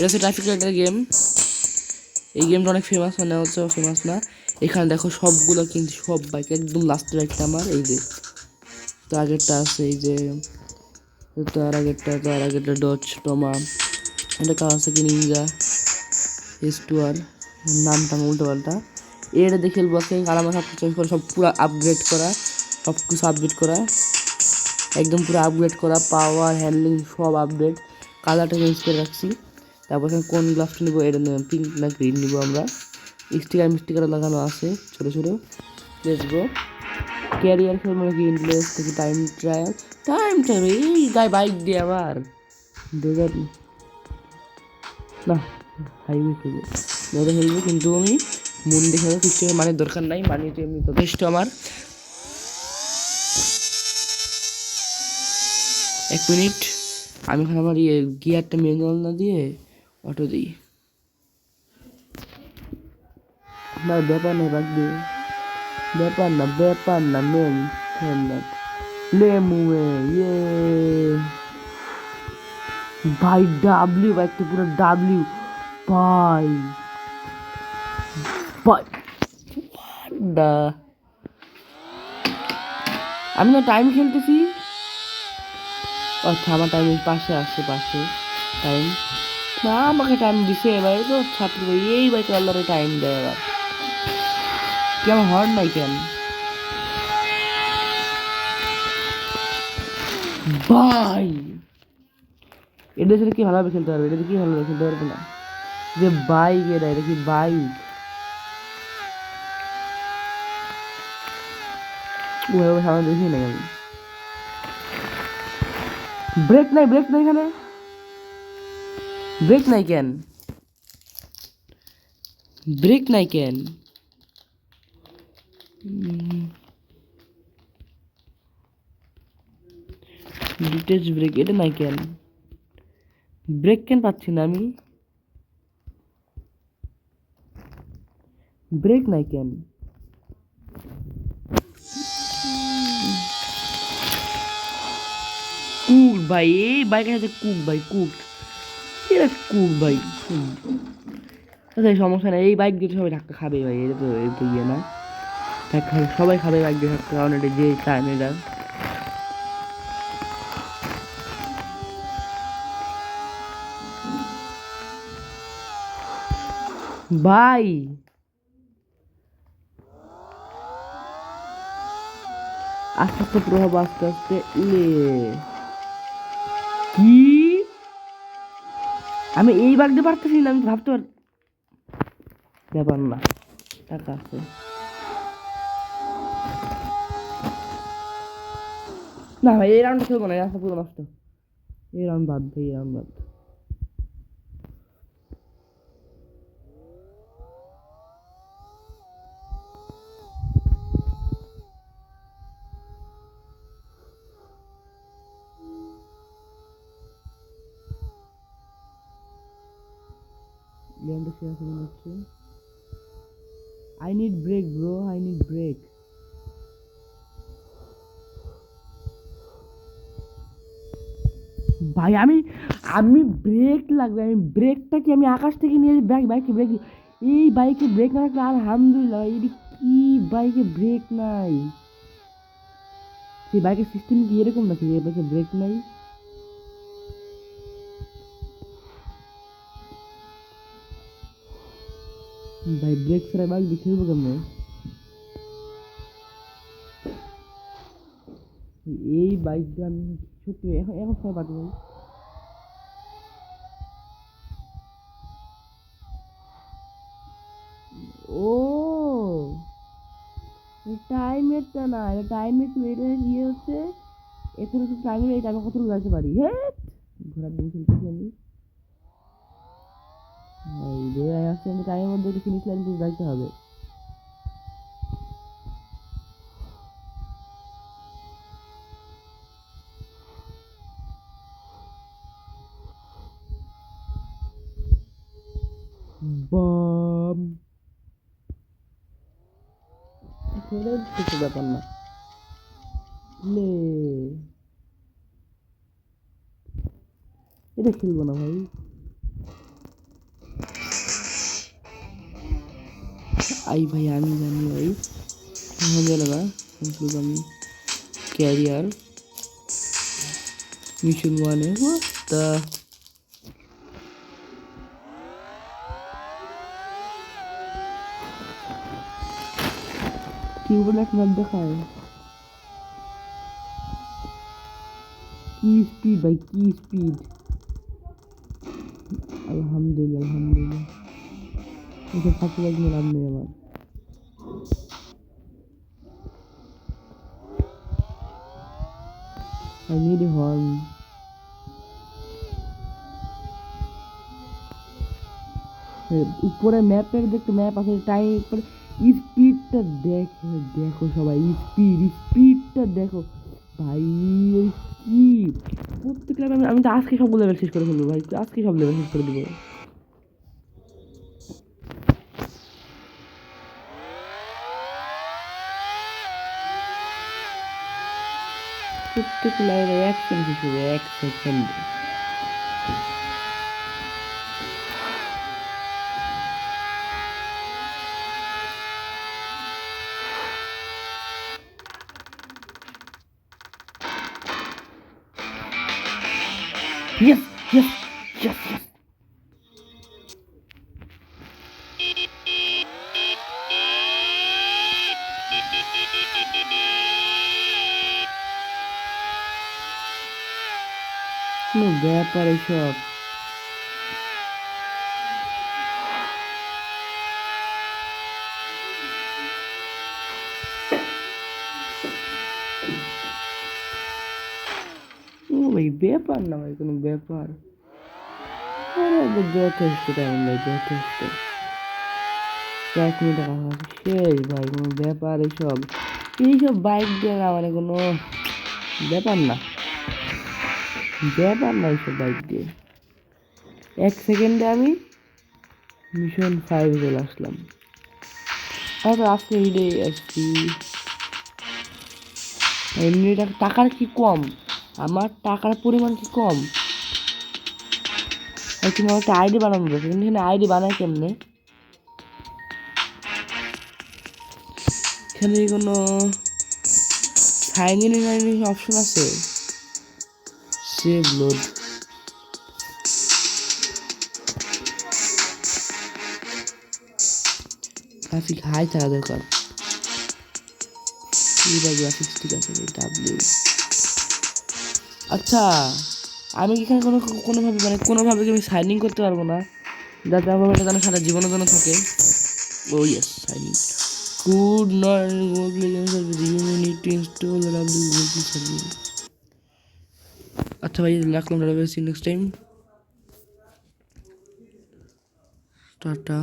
এটা হচ্ছে ট্রাফিক লাইটের গেম। এই গেমটা অনেক ফেমাস, মানে হচ্ছে ফেমাস না। এখানে দেখো সবগুলো কিন্তু সব বাইক, একদম লাস্টের বাইকটা আমার এই যে, তো আগেরটা আছে এই যে, তার আগেরটা ডচ টমা, এটা কাওয়াসাকি নিনজা S2R, নামটা উল্টো পাল্টা। এটা দেখে বসে কালামা সব চেঞ্জ করে, সব পুরো আপগ্রেড করা, সব কিছু আপডেট করা, একদম পুরো আপগ্রেড করা, পাওয়ার হ্যান্ডলিং সব আপডেট, কালারটা চেঞ্জ করে রাখছি। তারপর কোন গ্লাভসটা নিবো, এটা পিঙ্ক না গ্রিন নিবো আমরা, স্টিকার লাগানো আছে ছোটো ছোটো। Let's go. ক্যারিয়ার খেলবো নাকি ইনপ্লেস থেকে টাইম ট্রায়াল, এই গায়ে বাইক দিয়ে আবার ডেজার্ট না, হাইওয়ে খেলবো কিন্তু আমি মন দেখে কিছু মানে দরকার নাই, মানিয়ে এমনি যথেষ্ট আমার। 1 মিনিট, আমি এখন আমার গিয়ারটা ম্যানুয়াল না দিয়ে অটো দিই। না ব্যাপার নাই, বাদ দিয়ে ব্যাপার না মেন লেমুয়ে ইয়ে ভাই, ডাব্লিউ বাইকটা পুরো ডাব্লিউ ভাই ভাই। আমি না টাইম খেলতেছি, আচ্ছা আমার টাইম পাশে টাইম না, আমাকে টাইম দিছে এবার তো ছাত্র ভাই, এই বাইকে আল্লাহরে টাইম দেয় এবার, কি আমার হর্ন নাই কেন ভাই? এটা সাথে কি ভালোভাবে খেলতে পারবে, এটা কি ভালোভাবে খেলতে পারবে না, যে বাইক এটা কি বাইক? ওভাবে সামনে দেখি নাই আমি। ব্রেক নাই এখানে, ব্রেক নাই কেন? ডিটেচ ব্রেক এটা নাই কেন? ব্রেক কেন পাচ্ছি না আমি? ব্রেক নাই কেন? কুক ভাই, এই বাইকের সাথে কুক ভাই, এটা কুক ভাই। আচ্ছা সমস্যা নেই, এই বাইক দিয়ে সবাই ধাক্কা খাবে ভাই, এটা তো ইয়ে না, সবাই খাবে বাইক দিয়ে ধাক্কা, কারণ এটা যে টাইম এটা। ভাই আস্তে প্রভাব, আস্তে ইয়ে কি, আমি এই বাইক দিয়ে পারতেছি না, আমি ভাবতে ব্যাপার না, টাকা আছে। না ভাই এই রাউন্ড খেলবো না, রাস্তা পুরো নষ্ট, এই রাউন্ড বাদ ভাই, এই রাউন্ড বাদ। রাউন্ডে শেয়ার করে হচ্ছে, I need break bro, I need break. ভাই আমি ব্রেক লাগবে, আমি ব্রেকটা কি আমি আকাশ থেকে নিয়ে বাইকে ব্রেক, এই বাইকে ব্রেক না রাখলে আলহামদুলিল্লাহ, এই কি বাইকে ব্রেক নাই, সেই বাইকের সিস্টেম কি এরকম নাকি, এই বাইকে ব্রেক নাই? ভাই ব্রেক ছাড়া বাইক দিয়ে খেলবো কেমন? এই বাইক দিয়ে আমি সত্যি এখন এখন সবাই পারবো ভাই। ও টাইমেরটা না, এটা টাইমের এটা ইয়ে হচ্ছে, এতটুকু টাইমের এই টাইমে কতটুকু যাইতে পারি, হ্যাঁ ঘোরার দিন খেলতেছি আমি, এই যে আসছে আমি টাইমের মধ্যে একটু ফিনিশ লাইন দিয়ে যাইতে হবে। বাম কিছু ব্যাপার না, লে এটা খেলবো না ভাই, আই ভাই আমি জানি ভাই না শুধু আমি ক্যারিয়ার মিশন ওয়ানে তা কি বলে এক ম্যাপ দেখায় কি স্পিড ভাই কি স্পিড আলহামদুলিল্লাহ আলহামদুলিল্লাহ এটা ফাঁকি লাগবে লাভ নেই আমার I need a horn. উপরে ম্যাপের দেখতে ম্যাপ আছে টাইম উপরে স্পিডটা দেখো সবাই স্পিডটা দেখো ভাই কি প্রত্যেক লেভেল আমি তো আজকে সব লেভেল শেষ করে ফেলবো ভাই আজকে সব লেভেল শেষ করে দেবো প্রত্যেক লেভেলে 1 সেকেন্ড শেষ হবে 1 second Yes, yes, yes, yes. কোনো ব্যাপার এসব ভাই ব্যাপার না ভাই কোনো ব্যাপার যথেষ্ট টাইম ভাই যথেষ্ট 1 মিনিট শেষ ভাই কোনো ব্যাপার এইসব বাইক দিয়ে না মানে কোনো ব্যাপার না এইসব বাইক দিয়ে 1 সেকেন্ডে আমি মিশন 5 চলে আসলাম তারপর আজকে ভিডিও আসছি এমনি টাকার কি কম আমার টাকার পরিমাণ কি কম তুমি একটা আইডি বানানো যাবে কিন্তু এখানে আইডি বানায় কেমনে এখানে কোনো সাইন ইন অপশন আছে সেভ লোড গ্রাফিক হাই থাকা দরকার গ্রাফিক্স ঠিক আছে ডাব্লিউ আচ্ছা আমি এখানে কোনোভাবে মানে কোনোভাবে আমি সাইন ইন করতে পারবো না যাতে আমার এটা যেন সারা জীবনের জন্য থাকে ও yes sign in could not you need to install WWDC service আচ্ছা ভাই রাখলাম নেক্সট টাইম টাটা